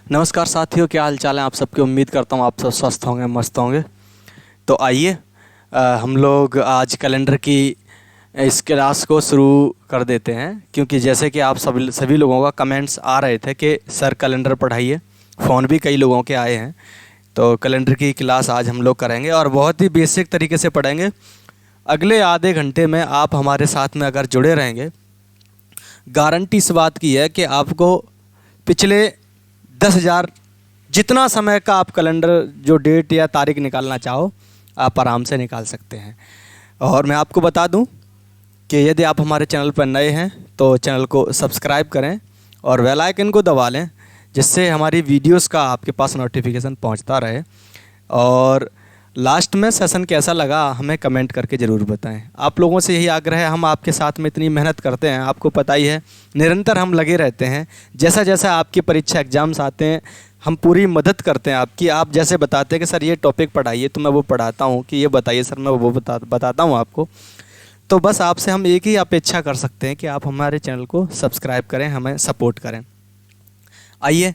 नमस्कार साथियों, क्या हाल चाल है आप सबकी। उम्मीद करता हूँ आप सब स्वस्थ होंगे, मस्त होंगे। तो आइए हम लोग आज कैलेंडर की इस क्लास को शुरू कर देते हैं, क्योंकि जैसे कि आप सभी लोगों का कमेंट्स आ रहे थे कि सर कैलेंडर पढ़ाइए। फ़ोन भी कई लोगों के आए हैं। तो कैलेंडर की क्लास आज हम लोग करेंगे और बहुत ही बेसिक तरीके से पढ़ेंगे। अगले आधे घंटे में आप हमारे साथ में अगर जुड़े रहेंगे, गारंटी इस बात की है कि आपको पिछले 10,000 जितना समय का आप कैलेंडर जो डेट या तारीख निकालना चाहो आप आराम से निकाल सकते हैं। और मैं आपको बता दूं कि यदि आप हमारे चैनल पर नए हैं तो चैनल को सब्सक्राइब करें और बेल आइकन को दबा लें, जिससे हमारी वीडियोस का आपके पास नोटिफिकेशन पहुंचता रहे। और लास्ट में सेशन कैसा लगा हमें कमेंट करके ज़रूर बताएं। आप लोगों से यही आग्रह है, हम आपके साथ में इतनी मेहनत करते हैं, आपको पता ही है, निरंतर हम लगे रहते हैं। जैसा जैसा आपकी परीक्षा एग्ज़ाम्स आते हैं हम पूरी मदद करते हैं आपकी। आप जैसे बताते हैं कि सर ये टॉपिक पढ़ाइए तो मैं वो पढ़ाता हूँ, कि ये बताइए सर मैं वो बताता हूँ आपको। तो बस आपसे हम एक ही अपेक्षा कर सकते हैं कि आप हमारे चैनल को सब्सक्राइब करें, हमें सपोर्ट करें। आइए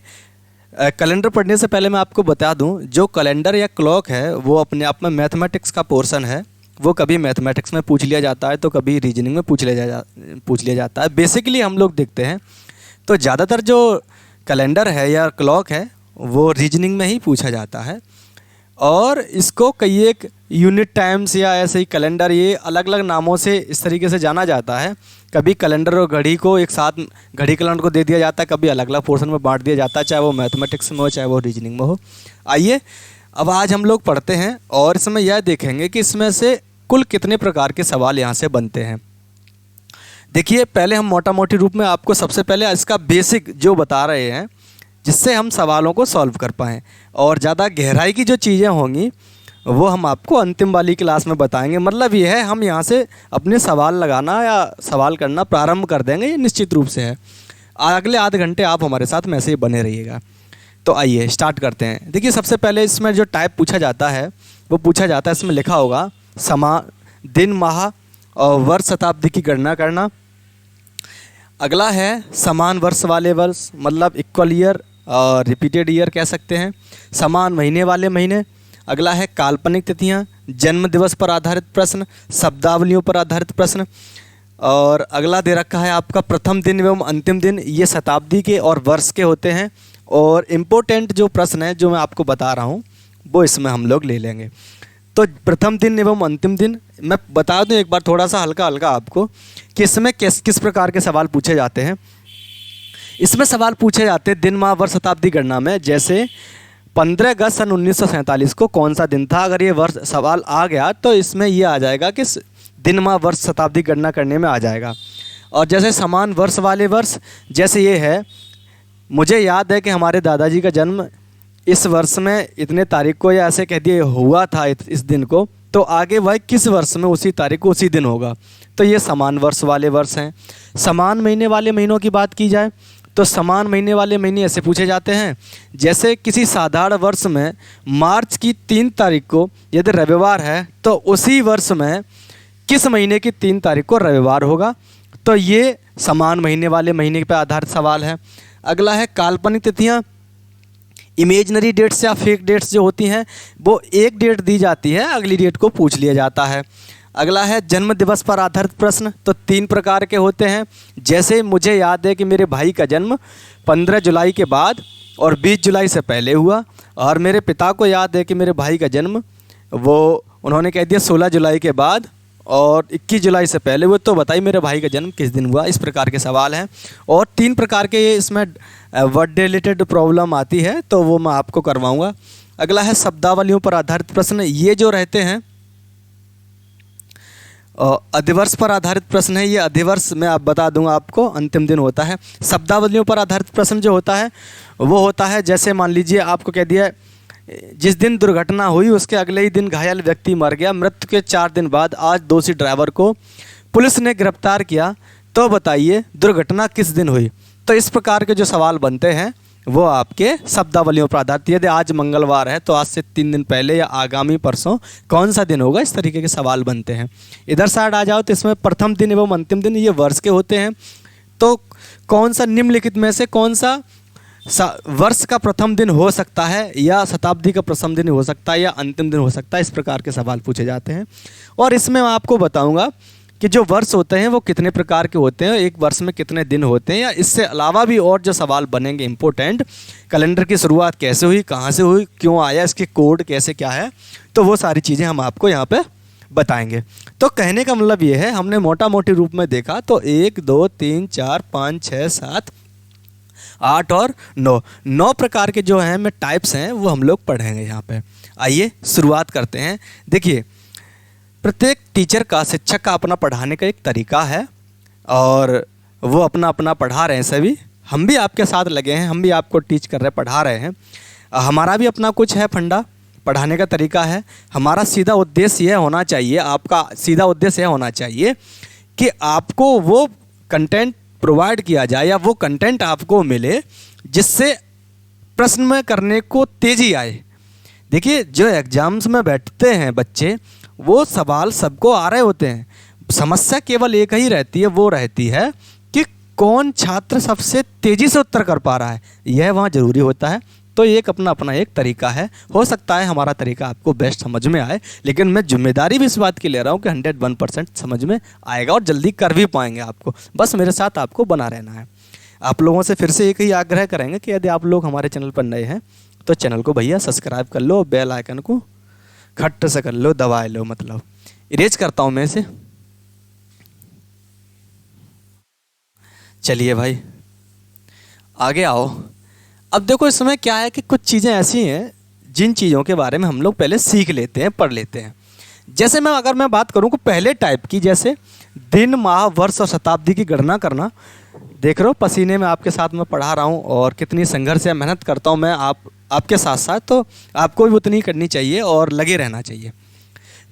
कैलेंडर पढ़ने से पहले मैं आपको बता दूं, जो कैलेंडर या क्लॉक है वो अपने आप में मैथमेटिक्स का पोर्शन है। वो कभी मैथमेटिक्स में पूछ लिया जाता है तो कभी रीजनिंग में पूछ लिया जाता है। बेसिकली हम लोग देखते हैं तो ज़्यादातर जो कैलेंडर है या क्लॉक है वो रीजनिंग में ही पूछा जाता है। और इसको कई एक यूनिट टाइम्स या ऐसे ही कैलेंडर, ये अलग अलग नामों से इस तरीके से जाना जाता है। कभी कैलेंडर और घड़ी को एक साथ, घड़ी कैलेंडर को दे दिया जाता है, कभी अलग अलग पोर्शन में बांट दिया जाता है, चाहे वो मैथमेटिक्स में हो चाहे वो रीजनिंग में हो। आइए अब आज हम लोग पढ़ते हैं और इसमें यह देखेंगे कि इसमें से कुल कितने प्रकार के सवाल यहाँ से बनते हैं। देखिए पहले हम मोटा मोटी रूप में आपको सबसे पहले इसका बेसिक जो बता रहे हैं, जिससे हम सवालों को सॉल्व कर पाएँ। और ज़्यादा गहराई की जो चीज़ें होंगी वो हम आपको अंतिम वाली क्लास में बताएंगे। मतलब ये है, हम यहाँ से अपने सवाल लगाना या सवाल करना प्रारंभ कर देंगे, ये निश्चित रूप से है। अगले आधे घंटे आप हमारे साथ में ऐसे ही बने रहिएगा। तो आइए स्टार्ट करते हैं। देखिए सबसे पहले इसमें जो टाइप पूछा जाता है वो पूछा जाता है, इसमें लिखा होगा दिन, माह और वर्ष, शताब्दी की गणना करना। अगला है समान वर्ष वाले वर्ष, मतलब इक्वल ईयर और रिपीटेड ईयर कह सकते हैं। समान महीने वाले महीने। अगला है काल्पनिक तिथियां, जन्म दिवस पर आधारित प्रश्न, शब्दावलियों पर आधारित प्रश्न। और अगला दे रखा है आपका प्रथम दिन एवं अंतिम दिन, ये शताब्दी के और वर्ष के होते हैं। और इम्पोर्टेंट जो प्रश्न है जो मैं आपको बता रहा हूँ वो इसमें हम लोग ले लेंगे। तो प्रथम दिन एवं अंतिम दिन मैं बता दूं एक बार थोड़ा सा हल्का हल्का आपको कि इसमें किस प्रकार के सवाल पूछे जाते हैं। इसमें सवाल पूछे जाते हैं दिन, माह, वर्ष, शताब्दी गणना में। जैसे 15 अगस्त सन 1947 को कौन सा दिन था, अगर ये वर्ष सवाल आ गया तो इसमें ये आ जाएगा कि दिन, माह, वर्ष, शताब्दी गणना करने में आ जाएगा। और जैसे समान वर्ष वाले वर्ष, जैसे ये है, मुझे याद है कि हमारे दादाजी का जन्म इस वर्ष में इतने तारीख को, या ऐसे कह दिए हुआ था इस दिन को, तो आगे वह किस वर्ष में उसी तारीख को उसी दिन होगा। तो ये समान वर्ष वाले वर्ष हैं। समान महीने वाले महीनों की बात की जाए तो समान महीने वाले महीने ऐसे पूछे जाते हैं, जैसे किसी साधारण वर्ष में मार्च की 3 तारीख को यदि रविवार है तो उसी वर्ष में किस महीने की 3 तारीख को रविवार होगा। तो ये समान महीने वाले महीने पर आधारित सवाल है। अगला है काल्पनिक तिथियाँ। इमेजनरी डेट्स या फेक डेट्स जो होती हैं वो एक डेट दी जाती है, अगली डेट को पूछ लिया जाता है। अगला है जन्म दिवस पर आधारित प्रश्न। तो 3 प्रकार के होते हैं। जैसे मुझे याद है कि मेरे भाई का जन्म 15 जुलाई के बाद और 20 जुलाई से पहले हुआ, और मेरे पिता को याद है कि मेरे भाई का जन्म उन्होंने कह दिया 16 जुलाई के बाद और 21 जुलाई से पहले हुआ। तो बताइए मेरे भाई का जन्म किस दिन हुआ। इस प्रकार के सवाल हैं। और 3 प्रकार के इसमें वर्ड रिलेटेड प्रॉब्लम आती है, तो वो मैं आपको करवाऊँगा। अगला है शब्दावलियों पर आधारित प्रश्न। ये जो रहते हैं अधिवर्ष पर आधारित प्रश्न है। ये अधिवर्ष मैं आप बता दूंगा आपको, अंतिम दिन होता है। शब्दावलियों पर आधारित प्रश्न जो होता है वो होता है, जैसे मान लीजिए आपको कह दिया जिस दिन दुर्घटना हुई उसके अगले ही दिन घायल व्यक्ति मर गया, मृत्यु के 4 दिन बाद आज दोषी ड्राइवर को पुलिस ने गिरफ्तार किया, तो बताइए दुर्घटना किस दिन हुई। तो इस प्रकार के जो सवाल बनते हैं वो आपके शब्दावलियों पर आधारित। यदि आज मंगलवार है तो आज से 3 दिन पहले या आगामी परसों कौन सा दिन होगा, इस तरीके के सवाल बनते हैं। इधर साइड आ जाओ तो इसमें प्रथम दिन एवं अंतिम दिन ये वर्ष के होते हैं। तो कौन सा निम्नलिखित में से कौन सा वर्ष का प्रथम दिन हो सकता है, या शताब्दी का प्रथम दिन हो सकता है, या अंतिम दिन हो सकता है। इस प्रकार के सवाल पूछे जाते हैं। और इसमें मैं आपको बताऊंगा कि जो वर्ष होते हैं वो कितने प्रकार के होते हैं, एक वर्ष में कितने दिन होते हैं, या इससे अलावा भी और जो सवाल बनेंगे इम्पोर्टेंट, कैलेंडर की शुरुआत कैसे हुई, कहाँ से हुई, क्यों आया, इसके कोड कैसे क्या है, तो वो सारी चीज़ें हम आपको यहाँ पे बताएंगे। तो कहने का मतलब ये है, हमने मोटा मोटी रूप में देखा तो 1 2 3 4 5 6 7 8 और 9 प्रकार के जो हैं में टाइप्स हैं वो हम लोग पढ़ेंगे यहाँ पे। आइए शुरुआत करते हैं। देखिए, प्रत्येक टीचर का, शिक्षक का अपना पढ़ाने का एक तरीका है और वो अपना अपना पढ़ा रहे हैं सभी। हम भी आपके साथ लगे हैं, हम भी आपको टीच कर रहे हैं, पढ़ा रहे हैं। हमारा भी अपना कुछ है फंडा, पढ़ाने का तरीका है। हमारा सीधा उद्देश्य यह होना चाहिए, आपका सीधा उद्देश्य यह होना चाहिए कि आपको वो कंटेंट प्रोवाइड किया जाए या वो कंटेंट आपको मिले जिससे प्रश्न में करने को तेज़ी आए। देखिए, जो एग्ज़ाम्स में बैठते हैं बच्चे, वो सवाल सबको आ रहे होते हैं, समस्या केवल एक ही रहती है, वो रहती है कि कौन छात्र सबसे तेज़ी से उत्तर कर पा रहा है, यह वहाँ ज़रूरी होता है। तो एक अपना अपना एक तरीका है, हो सकता है हमारा तरीका आपको बेस्ट समझ में आए, लेकिन मैं जिम्मेदारी भी इस बात की ले रहा हूँ कि 101% समझ में आएगा और जल्दी कर भी पाएंगे आपको। बस मेरे साथ आपको बना रहना है। आप लोगों से फिर से एक ही आग्रह करेंगे कि यदि आप लोग हमारे चैनल पर नए हैं तो चैनल को भैया सब्सक्राइब कर लो, बेल आइकन को खट से कर लो, दबा लो, मतलब इरेज करता हूँ मैं इसे। चलिए भाई आगे आओ। अब देखो, इसमें क्या है कि कुछ चीज़ें ऐसी हैं जिन चीज़ों के बारे में हम लोग पहले सीख लेते हैं, पढ़ लेते हैं। जैसे अगर मैं बात करूँ कि पहले टाइप की, जैसे दिन, माह, वर्ष और शताब्दी की गणना करना। देख रहे हो, पसीने में आपके साथ में पढ़ा रहा हूँ और कितनी संघर्ष या मेहनत करता हूँ मैं आपके साथ साथ, तो आपको भी उतनी करनी चाहिए और लगे रहना चाहिए।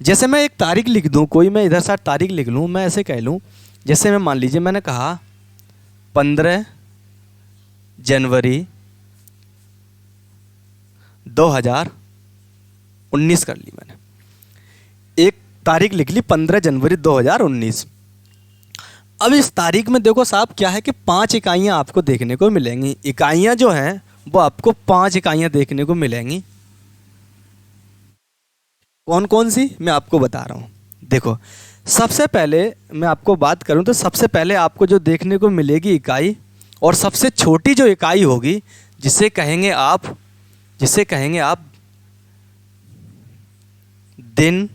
जैसे मैं एक तारीख लिख दूँ, कोई मैं इधर साथ तारीख लिख लूँ, मैं ऐसे कह लूँ, जैसे मैं मान लीजिए मैंने कहा 15 जनवरी 2019 कर ली मैंने, एक तारीख लिख ली 15 जनवरी 2019। अब इस तारीख में देखो साहब क्या है कि 5 इकाइयाँ आपको देखने को मिलेंगी। इकाइयाँ जो हैं वो आपको 5 इकाइयाँ देखने को मिलेंगी। कौन कौन सी, मैं आपको बता रहा हूँ। देखो, सबसे पहले मैं आपको बात करूँ तो सबसे पहले आपको जो देखने को मिलेगी इकाई, और सबसे छोटी जो इकाई होगी जिसे कहेंगे आप दिन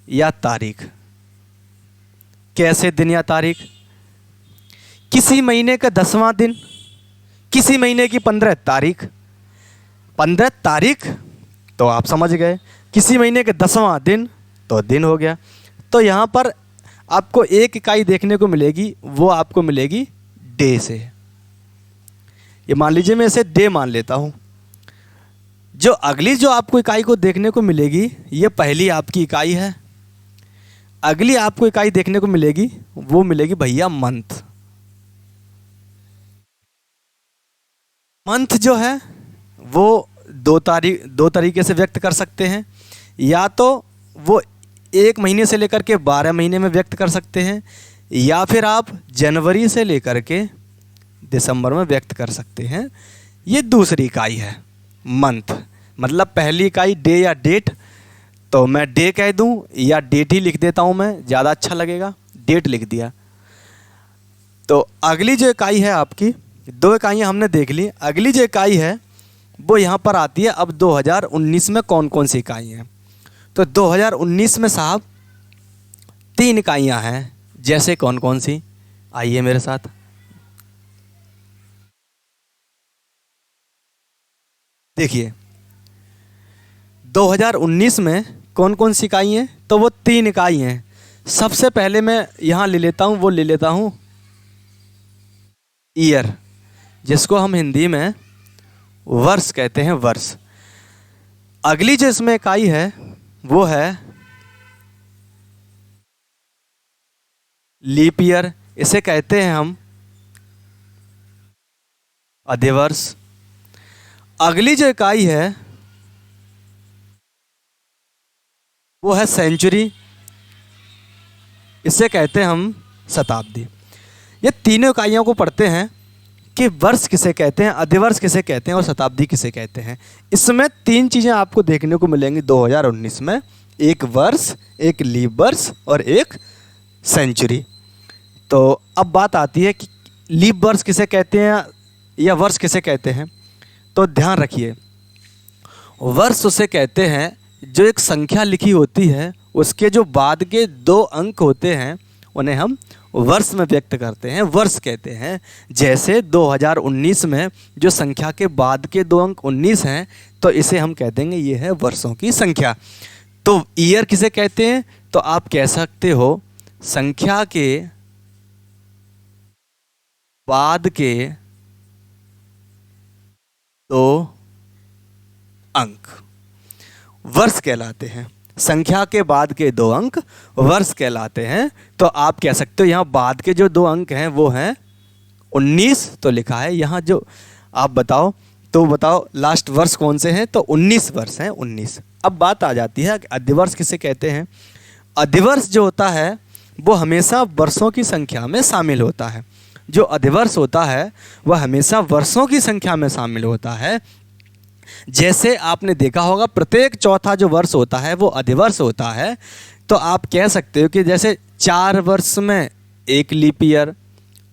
या तारीख। कैसे दिन या तारीख? किसी महीने का 10वां दिन, किसी महीने की 15 तारीख। 15 तारीख तो आप समझ गए, किसी महीने के 10वां दिन तो दिन हो गया। तो यहाँ पर आपको एक इकाई देखने को मिलेगी, वो आपको मिलेगी डे से। ये मान लीजिए मैं इसे डे मान लेता हूँ। जो अगली जो आपको इकाई को देखने को मिलेगी, ये पहली आपकी इकाई है। अगली आपको इकाई देखने को मिलेगी, वो मिलेगी भैया मंथ। मंथ जो है वो दो तरीके से व्यक्त कर सकते हैं। या तो वो 1 महीने से लेकर के 12 महीने में व्यक्त कर सकते हैं, या फिर आप जनवरी से लेकर के दिसंबर में व्यक्त कर सकते हैं। ये दूसरी इकाई है मंथ। मतलब पहली इकाई डे या डेट, तो मैं डे कह दूं या डेट ही लिख देता हूं, मैं ज़्यादा अच्छा लगेगा, डेट लिख दिया। तो अगली जो इकाई है आपकी, 2 इकाइयाँ हमने देख ली। अगली जो इकाई है वो यहाँ पर आती है। अब 2019 में कौन कौन सी इकाई हैं? तो 2019 में साहब 3 इकाइयाँ हैं। जैसे कौन कौन सी, आइए मेरे साथ। देखिए 2019 में कौन कौन सी इकाई हैं? तो वो 3 इकाई हैं। सबसे पहले मैं यहाँ ले लेता हूँ, वो ले लेता हूँ ईयर, जिसको हम हिंदी में वर्ष कहते हैं, वर्ष। अगली जो इसमें इकाई है वो है लीप ईयर, इसे कहते हैं हम अधिवर्ष। अगली जो इकाई है वो है सेंचुरी, इसे कहते हैं हम शताब्दी। ये तीनों इकाइयों को पढ़ते हैं कि वर्ष किसे कहते हैं, अधिवर्ष किसे कहते हैं और शताब्दी किसे कहते हैं। इसमें 3 चीज़ें आपको देखने को मिलेंगी 2019 में, एक वर्ष, एक लीप वर्ष और एक सेंचुरी। तो अब बात आती है कि लीप वर्ष किसे कहते हैं या वर्ष किसे कहते हैं। तो ध्यान रखिए, वर्ष उसे कहते हैं जो एक संख्या लिखी होती है, उसके जो बाद के 2 अंक होते हैं उन्हें हम वर्ष में व्यक्त करते हैं, वर्ष कहते हैं। जैसे 2019 में जो संख्या के बाद के 2 अंक 19 हैं, तो इसे हम कह देंगे ये है वर्षों की संख्या। तो ईयर किसे कहते हैं, तो आप कह सकते हो संख्या के बाद के 2 अंक वर्ष कहलाते हैं। संख्या के बाद के 2 अंक वर्ष कहलाते हैं। तो आप कह सकते हो यहाँ बाद के जो 2 अंक हैं वो हैं 19, तो लिखा है यहाँ जो आप बताओ, तो बताओ लास्ट वर्ष कौन से हैं, तो 19 वर्ष हैं, 19। अब बात आ जाती है कि अधिवर्ष किसे कहते हैं। अधिवर्ष जो होता है वो हमेशा वर्षों की संख्या में शामिल होता है। जो अधिवर्ष होता है वह हमेशा वर्षों की संख्या में शामिल होता है। जैसे आपने देखा होगा प्रत्येक चौथा जो वर्ष होता है वो अधिवर्ष होता है। तो आप कह सकते हो कि जैसे 4 वर्ष में 1 लीप ईयर,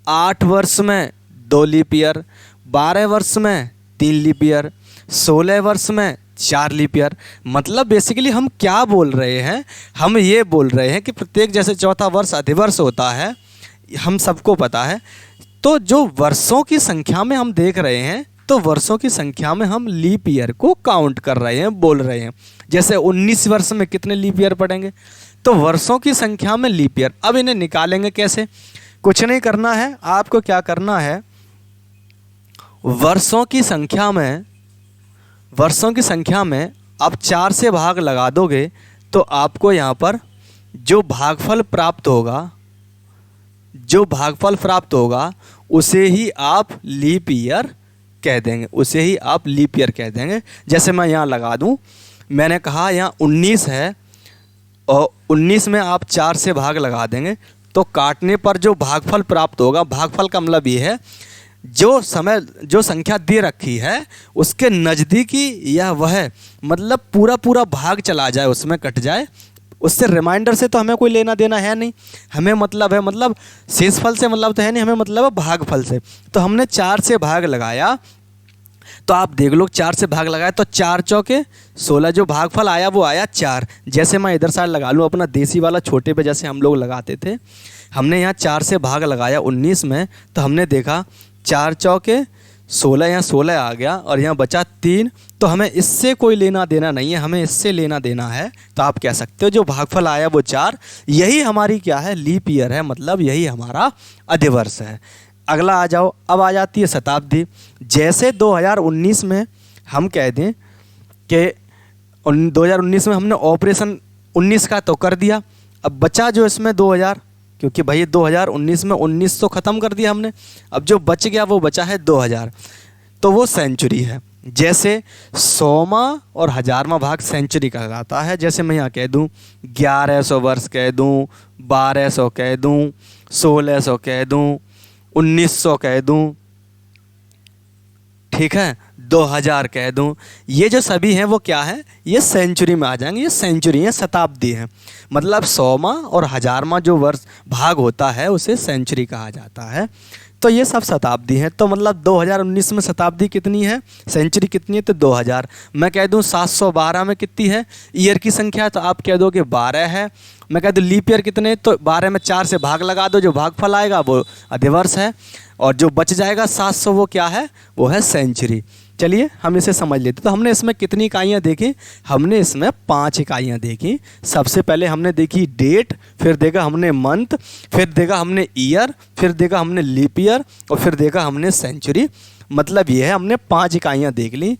8 वर्ष में 2 लीप ईयर, 12 वर्ष में 3 लीप ईयर, 16 वर्ष में 4 लीप ईयर। मतलब बेसिकली हम क्या बोल रहे हैं, हम ये बोल रहे हैं कि प्रत्येक जैसे चौथा वर्ष अधिवर्ष होता है, हम सबको पता है। तो जो वर्षों की संख्या में हम देख रहे हैं, तो वर्षों की संख्या में हम लीप ईयर को काउंट कर रहे हैं, बोल रहे हैं। जैसे 19 वर्ष में कितने लीप ईयर पड़ेंगे, तो वर्षों की संख्या में लीप ईयर। अब इन्हें निकालेंगे कैसे, कुछ नहीं करना है, आपको क्या करना है, वर्षों की संख्या में आप 4 से भाग लगा दोगे तो आपको यहाँ पर जो भागफल प्राप्त होगा उसे ही आप लीप ईयर कह देंगे, जैसे मैं यहाँ लगा दूँ, मैंने कहा यहाँ 19 है और 19 में आप 4 से भाग लगा देंगे तो काटने पर जो भागफल प्राप्त होगा, भागफल का मतलब ये है जो संख्या दे रखी है उसके नज़दीकी या वह मतलब पूरा भाग चला जाए, उसमें कट जाए। उससे रिमाइंडर से तो हमें कोई लेना देना है नहीं, हमें मतलब है मतलब शेषफल से मतलब तो है नहीं, हमें मतलब है भागफल से। तो हमने 4 से भाग लगाया, तो आप देख लो 4 से भाग लगाया तो 4 चौके 16, जो भागफल आया वो आया 4। जैसे मैं इधर साइड लगा लूँ अपना देसी वाला छोटे पे जैसे हम लोग लगाते थे, हमने यहाँ 4 से भाग लगाया 19 में, तो हमने देखा 4 चौके 16, यहाँ 16 आ गया और यहाँ बचा 3। तो हमें इससे कोई लेना देना नहीं है, हमें इससे लेना देना है। तो आप कह सकते हो जो भागफल आया वो 4, यही हमारी क्या है, लीप ईयर है, मतलब यही हमारा अधिवर्ष है। अगला आ जाओ, अब आ जाती है शताब्दी। जैसे 2019 में हम कह दें कि 2019 में हमने ऑपरेशन 19 का तो कर दिया, अब बचा जो इसमें 2000, क्योंकि भाई 2019 में 19 तो ख़त्म कर दिया हमने, अब जो बच गया वो बचा है 2000, तो वो सेंचुरी है। जैसे 100वां और 1000वां भाग सेंचुरी कहलाता है। जैसे मैं यहाँ कह दूँ 1100 वर्ष कह दूँ, 1200 कह दूँ, 1600 कह दूँ, 1900 कह दूँ, ठीक है, 2000 कह दूँ, ये जो सभी हैं वो क्या है, ये सेंचुरी में आ जाएंगे, ये सेंचुरी है, शताब्दी है। मतलब 100वां और 1000वां जो वर्ष भाग होता है उसे सेंचुरी कहा जाता है। तो ये सब शताब्दी हैं। तो मतलब 2019 में शताब्दी कितनी है, सेंचुरी कितनी है, तो 2000। मैं कह दूँ 712 में कितनी है ईयर की संख्या, तो आप कह दो कि 12 है। मैं कह दूँ लीप ईयर कितने, तो 12 में 4 से भाग लगा दो, जो भागफल आएगा वो अधिवर्ष है, और जो बच जाएगा 700 वो क्या है, वो है सेंचुरी। चलिए हम इसे समझ लेते। तो हमने इसमें कितनी इकाइयाँ देखी, हमने इसमें 5 इकाइयाँ देखी। सबसे पहले हमने देखी डेट, फिर देखा हमने मंथ, फिर देखा हमने ईयर, फिर देखा हमने लीप ईयर, और फिर देखा हमने सेंचुरी। मतलब ये है हमने 5 इकाइयाँ देख ली,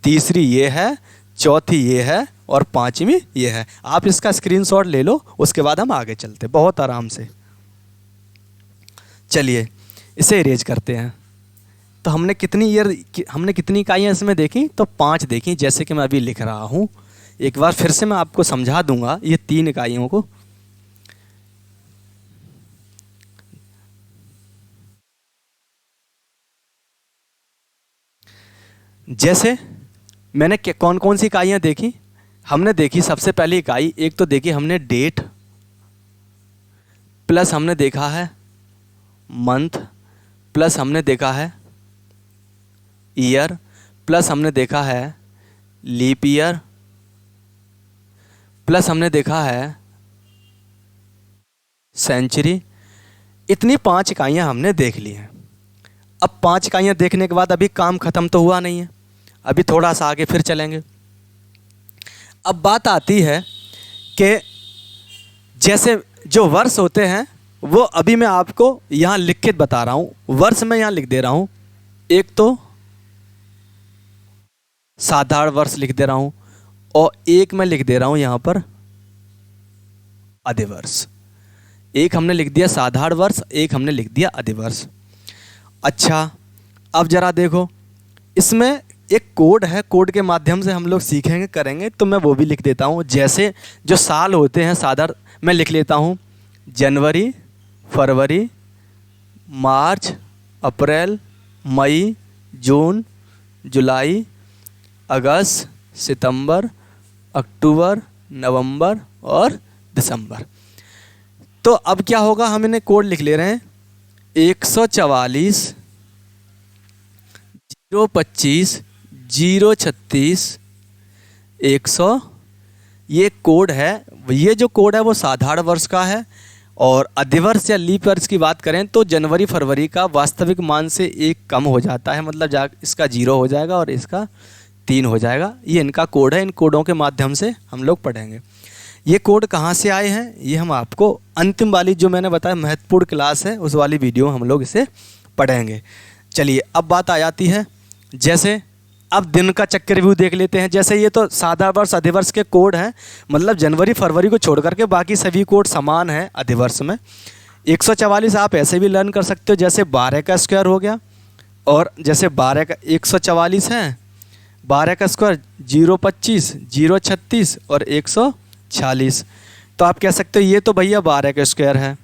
तीसरी ये है, चौथी ये है और 5वीं ये है। आप इसका स्क्रीनशॉट ले लो, उसके बाद हम आगे चलते बहुत आराम से। चलिए इसे इरेज करते हैं। तो हमने कितनी इकाइयाँ इसमें देखी, तो 5 देखी, जैसे कि मैं अभी लिख रहा हूँ। एक बार फिर से मैं आपको समझा दूंगा ये 3 इकाइयों को। जैसे मैंने कौन कौन सी इकाइयाँ देखी, हमने देखी सबसे पहली इकाई, एक तो देखी हमने डेट, प्लस हमने देखा है मंथ, प्लस हमने देखा है ईयर, प्लस हमने देखा है लीप ईयर, प्लस हमने देखा है सेंचुरी। इतनी 5 इकाइयाँ हमने देख ली हैं। अब 5 इकाइयाँ देखने के बाद अभी काम ख़त्म तो हुआ नहीं है, अभी थोड़ा सा आगे फिर चलेंगे। अब बात आती है कि जैसे जो वर्ष होते हैं वो अभी मैं आपको यहाँ लिख के बता रहा हूँ। वर्ष मैं यहाँ लिख दे रहा हूँ, एक तो साधारण वर्ष लिख दे रहा हूँ और एक मैं लिख दे रहा हूँ यहाँ पर अधिवर्ष। एक हमने लिख दिया साधारण वर्ष, एक हमने लिख दिया अधिवर्ष। अच्छा, अब ज़रा देखो, इसमें एक कोड है, कोड के माध्यम से हम लोग सीखेंगे करेंगे, तो मैं वो भी लिख देता हूँ। जैसे जो साल होते हैं साधारण, मैं लिख लेता हूँ जनवरी, फरवरी, मार्च, अप्रैल, मई, जून, जुलाई, अगस्त, सितंबर, अक्टूबर, नवंबर और दिसंबर। तो अब क्या होगा, हम इन्हें कोड लिख ले रहे हैं 144, 025, 036, 100। ये कोड है, ये जो कोड है वो साधारण वर्ष का है। और अधिवर्ष या लीप वर्ष की बात करें तो जनवरी फरवरी का वास्तविक मान से 1 कम हो जाता है, मतलब इसका 0 हो जाएगा और इसका 3 हो जाएगा। ये इनका कोड है, इन कोडों के माध्यम से हम लोग पढ़ेंगे। ये कोड कहाँ से आए हैं ये हम आपको अंतिम वाली जो मैंने बताया महत्वपूर्ण क्लास है उस वाली वीडियो हम लोग इसे पढ़ेंगे। चलिए अब बात आ जाती है, जैसे अब दिन का चक्कर रिव्यू देख लेते हैं। जैसे ये तो साधारण वर्ष अधिवर्ष के कोड हैं, मतलब जनवरी फरवरी को छोड़ करके बाकी सभी कोड समान हैं अधिवर्ष में। 144 आप ऐसे भी लर्न कर सकते हो, जैसे 12 का स्क्वायर हो गया, और जैसे 12 का 144 है, 12 का स्क्वायर 025, 036 और 146। तो आप कह सकते हो ये तो भैया 12 का स्क्वायर है।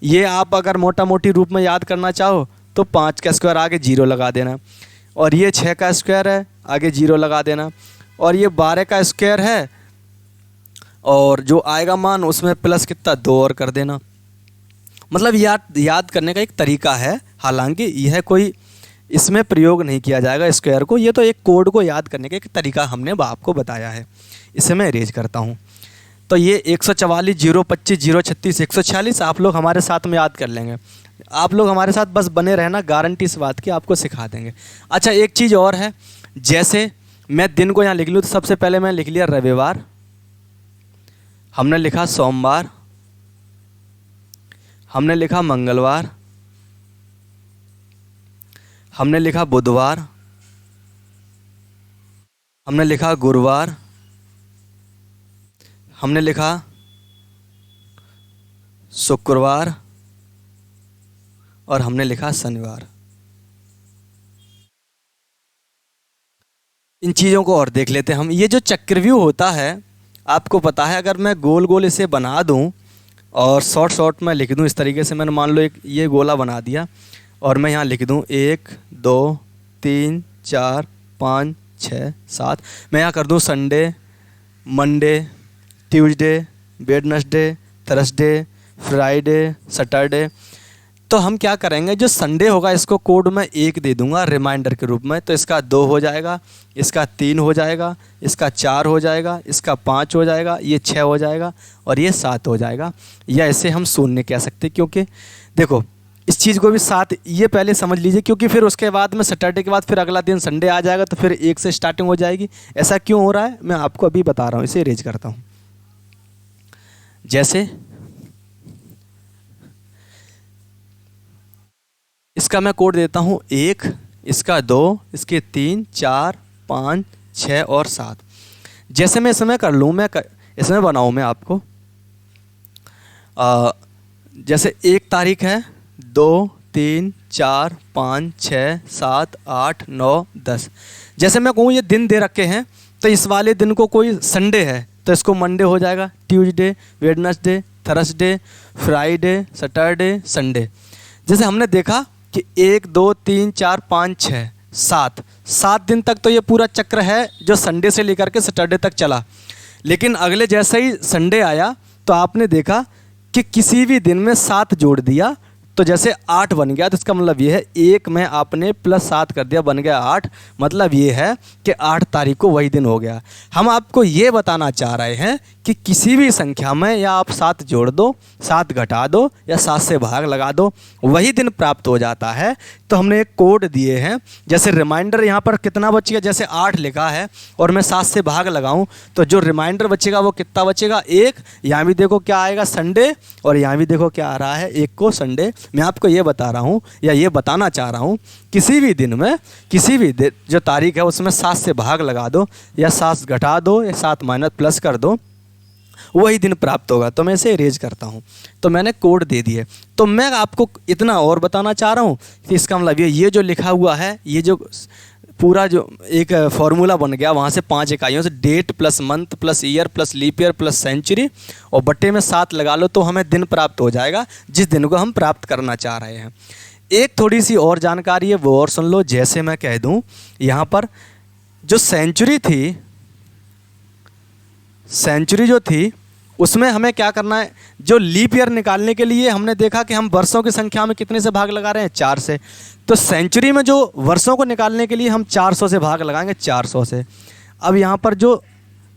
ये आप अगर मोटा मोटी रूप में याद करना चाहो तो 5 का स्क्वायर आगे 0 लगा देना, और ये 6 का स्क्वायर है आगे 0 लगा देना, और ये 12 का स्क्वायर है और जो आएगा मान उसमें प्लस कितना 2 और कर देना। मतलब याद करने का एक तरीका है, हालांकि यह कोई इसमें प्रयोग नहीं किया जाएगा स्क्वायर को, ये तो एक कोड को याद करने का एक तरीका हमने आपको बताया है। इसे मैं इरेज करता हूँ। तो ये 144, 025, 036, 146 आप लोग हमारे साथ में याद कर लेंगे। आप लोग हमारे साथ बस बने रहना, गारंटी इस बात की, आपको सिखा देंगे। अच्छा, एक चीज़ और है, जैसे मैं दिन को यहाँ लिख लूँ तो सबसे पहले मैं लिख लिया रविवार, हमने लिखा सोमवार, हमने लिखा मंगलवार, हमने लिखा बुधवार, हमने लिखा गुरुवार, हमने लिखा शुक्रवार और हमने लिखा शनिवार। इन चीज़ों को और देख लेते हैं हम। ये जो चक्रव्यूह होता है आपको पता है, अगर मैं गोल गोल इसे बना दूं और शॉर्ट में लिख दूं इस तरीके से, मैंने मान लो एक ये गोला बना दिया और मैं यहाँ लिख दूं 1 2 3 4 5 6 7। मैं यहाँ कर दूं Sunday, Monday, Tuesday, Wednesday, Thursday, Friday, Saturday. तो हम क्या करेंगे, जो संडे होगा इसको कोड में 1 दे दूंगा रिमाइंडर के रूप में, तो इसका 2 हो जाएगा, इसका 3 हो जाएगा, इसका 4 हो जाएगा, इसका 5 हो जाएगा, ये 6 हो जाएगा और ये 7 हो जाएगा। या ऐसे हम शून्य कह सकते, क्योंकि देखो इस चीज़ को भी 7 ये पहले समझ लीजिए, क्योंकि फिर उसके बाद में सैटरडे के बाद फिर अगला दिन संडे आ जाएगा, तो फिर 1 से स्टार्टिंग हो जाएगी। ऐसा क्यों हो रहा है मैं आपको अभी बता रहा हूँ, इसे इरेज करता हूँ। जैसे इसका मैं कोड देता हूँ 1, इसका 2, इसके 3 4 5 6 और 7। जैसे मैं इसमें कर लूँ, इसमें बनाऊँ मैं आपको, जैसे 1 तारीख है, 2 3 4 5 6 7 8 9 10। जैसे मैं कहूँ ये दिन दे रखे हैं, तो इस वाले दिन को कोई संडे है तो इसको मंडे हो जाएगा, Tuesday, Wednesday, Thursday, Friday, Saturday, Sunday. जैसे हमने देखा कि 1 2 3 4 5 6 7 दिन तक तो ये पूरा चक्र है जो संडे से लेकर के सैटरडे तक चला। लेकिन अगले जैसे ही संडे आया तो आपने देखा कि किसी भी दिन में 7 जोड़ दिया तो जैसे 8 बन गया। तो इसका मतलब ये है 1 में आपने +7 कर दिया, बन गया 8। मतलब ये है कि 8 तारीख को वही दिन हो गया। हम आपको ये बताना चाह रहे हैं कि किसी भी संख्या में या आप 7 जोड़ दो, 7 घटा दो या 7 से भाग लगा दो, वही दिन प्राप्त हो जाता है। तो हमने एक कोड दिए हैं, जैसे रिमाइंडर यहाँ पर कितना बचेगा, जैसे 8 लिखा है और मैं 7 से भाग लगाऊं तो जो रिमाइंडर बचेगा वो कितना बचेगा, 1। यहाँ भी देखो क्या आएगा, संडे, और यहाँ भी देखो क्या आ रहा है, 1 को संडे। मैं आपको ये बता रहा हूँ या ये बताना चाह रहा हूँ, किसी भी दिन में किसी भी दिन जो तारीख है उसमें 7 से भाग लगा दो या 7 घटा दो या 7 माइनस प्लस कर दो, वही दिन प्राप्त होगा। तो मैं इसे इरेज करता हूँ। तो मैंने कोड दे दिए। तो मैं आपको इतना और बताना चाह रहा हूँ कि इसका मतलब ये जो लिखा हुआ है, ये जो पूरा जो एक फॉर्मूला बन गया, वहाँ से 5 इकाइयों से date plus month plus year plus leap year plus century और बट्टे में 7 लगा लो तो हमें दिन प्राप्त हो जाएगा जिस दिन को हम प्राप्त करना चाह रहे हैं। एक थोड़ी सी और जानकारी है वो और सुन लो। जैसे मैं कह दूँ, यहाँ पर जो सेंचुरी थी, सेंचुरी जो थी उसमें हमें क्या करना है, जो लीप ईयर निकालने के लिए हमने देखा कि हम वर्षों की संख्या में कितने से भाग लगा रहे हैं, 4 से। तो सेंचुरी में जो वर्षों को निकालने के लिए हम 400 से भाग लगाएंगे, 400 से। अब यहाँ पर जो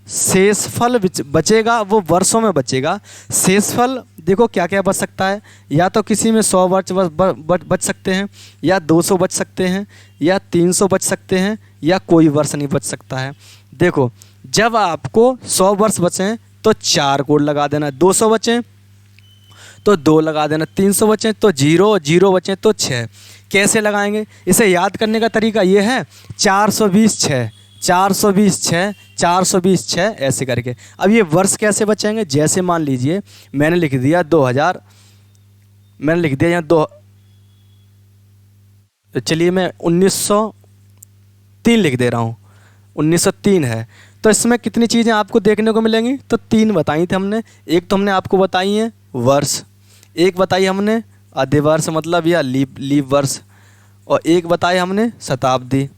शेषफल बचेगा वो वर्षों में बचेगा। शेषफल देखो क्या क्या बच सकता है, या तो किसी में 100 वर्ष बच सकते हैं, या 200 बच सकते हैं, या 300 बच सकते हैं, या कोई वर्ष नहीं बच सकता है। देखो जब आपको 100 वर्ष बचें तो 4 कोड लगा देना, 200 बचें तो 2 लगा देना, 300 बचें तो 0, 0 बचें तो 6। कैसे लगाएंगे इसे याद करने का तरीका ये है, 420 6, 420 6, 420 6 ऐसे करके। अब ये वर्ष कैसे बचेंगे, जैसे मान लीजिए मैंने लिख दिया 2000, मैंने लिख दिया यहाँ 2, चलिए मैं 1903 लिख दे रहा हूँ, 1903 है। तो इसमें कितनी चीज़ें आपको देखने को मिलेंगी, तो 3 बताई थी हमने। एक तो हमने आपको बताई है वर्ष, एक बताई हमने अधिवर्ष मतलब या लीप वर्ष, और एक बताई हमने शताब्दी।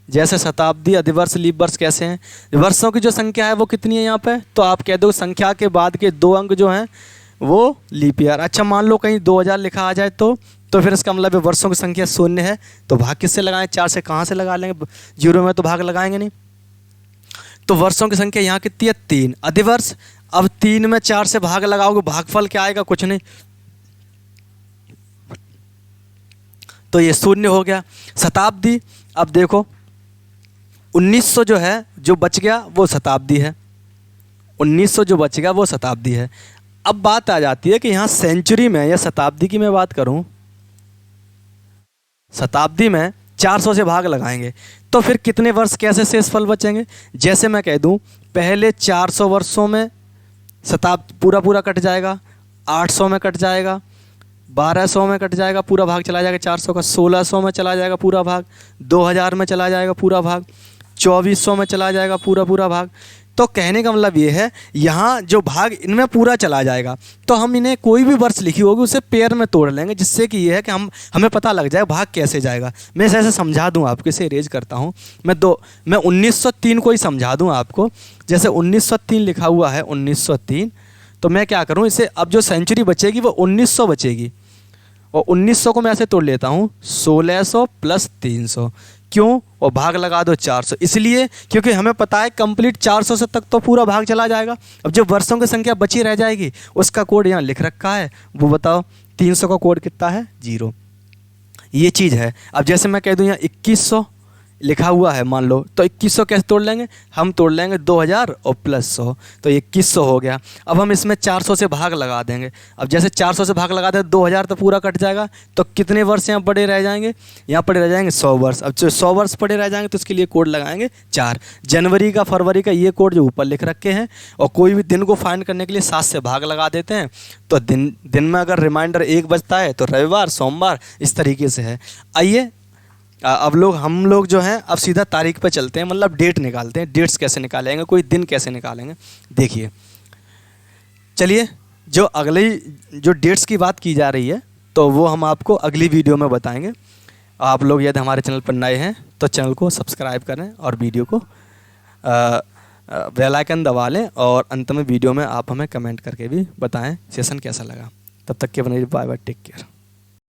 जैसे शताब्दी, अधिवर्ष, लीप वर्ष कैसे हैं, वर्षों की जो संख्या है वो कितनी है यहाँ पे, तो आप कह दो संख्या के बाद के 2 अंक जो हैं वो लीप ईयर। अच्छा मान लो कहीं 2000 लिखा आ जाए तो फिर इसका मतलब वर्षों की संख्या 0 है, तो भाग किससे लगाएं, 4 से कहाँ से लगा लेंगे, 0 में तो भाग लगाएंगे नहीं। तो वर्षों की संख्या यहाँ कितनी है, 3। अधिवर्ष, अब 3 में 4 से भाग लगाओगे, भागफल क्या आएगा, कुछ नहीं, तो ये 0 हो गया। शताब्दी, अब देखो 1900 जो है जो बच गया वो शताब्दी है, 1900 जो बच गया वो शताब्दी है। अब बात आ जाती है कि यहाँ सेंचुरी में या शताब्दी की मैं बात करूँ, शताब्दी में 400 से भाग लगाएंगे तो फिर कितने वर्ष कैसे शेषफल बचेंगे। जैसे मैं कह दूं पहले 400 वर्षों में शताब्दी पूरा कट जाएगा, 800 में कट जाएगा, 1200 में कट जाएगा, पूरा भाग चला जाएगा 400 का, 1600 में चला जाएगा पूरा भाग, 2000 में चला जाएगा पूरा भाग, 2400 में चला जाएगा पूरा भाग। तो कहने का मतलब ये है यहाँ जो भाग इनमें पूरा चला जाएगा। तो हम इन्हें कोई भी वर्ष लिखी होगी उसे पेयर में तोड़ लेंगे, जिससे कि ये है कि हमें पता लग जाए भाग कैसे जाएगा। मैं इसे ऐसे समझा दूँ आपको, इसे इरेज करता हूँ। मैं 1903 को ही समझा दूँ आपको। जैसे 1903 लिखा हुआ है, 1903, तो मैं क्या करूँ इसे, अब जो सेंचुरी बचेगी वो 1900 बचेगी, और 1900 को मैं ऐसे तोड़ लेता हूँ 1600 + 300। क्यों, और भाग लगा दो 400, इसलिए क्योंकि हमें पता है कंप्लीट 400 से तक तो पूरा भाग चला जाएगा। अब जो वर्षों की संख्या बची रह जाएगी उसका कोड यहाँ लिख रखा है, वो बताओ 300 का कोड कितना है, 0। ये चीज़ है। अब जैसे मैं कह दूँ यहाँ 2100 लिखा हुआ है मान लो, तो 2100 कैसे तोड़ लेंगे, हम तोड़ लेंगे 2000 और +100, तो 2100 हो गया। अब हम इसमें 400 से भाग लगा देंगे। अब जैसे 400 से भाग लगा दें 2000 तो पूरा कट जाएगा, तो कितने वर्ष यहाँ पड़े रह जाएंगे, यहाँ पड़े रह जाएंगे 100 वर्ष। अब जो 100 वर्ष पड़े रह जाएंगे तो उसके लिए कोड लगाएंगे 4। जनवरी का, फरवरी का, ये कोड जो ऊपर लिख रखे हैं। और कोई भी दिन को फाइंड करने के लिए 7 से भाग लगा देते हैं, तो दिन में अगर रिमाइंडर 1 बचता है तो रविवार, सोमवार, इस तरीके से है। आइए अब हम लोग जो हैं अब सीधा तारीख पे चलते हैं, मतलब डेट निकालते हैं। डेट्स कैसे निकालेंगे, कोई दिन कैसे निकालेंगे, देखिए। चलिए जो अगली जो डेट्स की बात की जा रही है तो वो हम आपको अगली वीडियो में बताएंगे। आप लोग यदि हमारे चैनल पर नए हैं तो चैनल को सब्सक्राइब करें और वीडियो को बेल आइकन दबा लें, और अंत में वीडियो में आप हमें कमेंट करके भी बताएं सेशन कैसा लगा। तब तक के बने, बाय बाय, टेक केयर।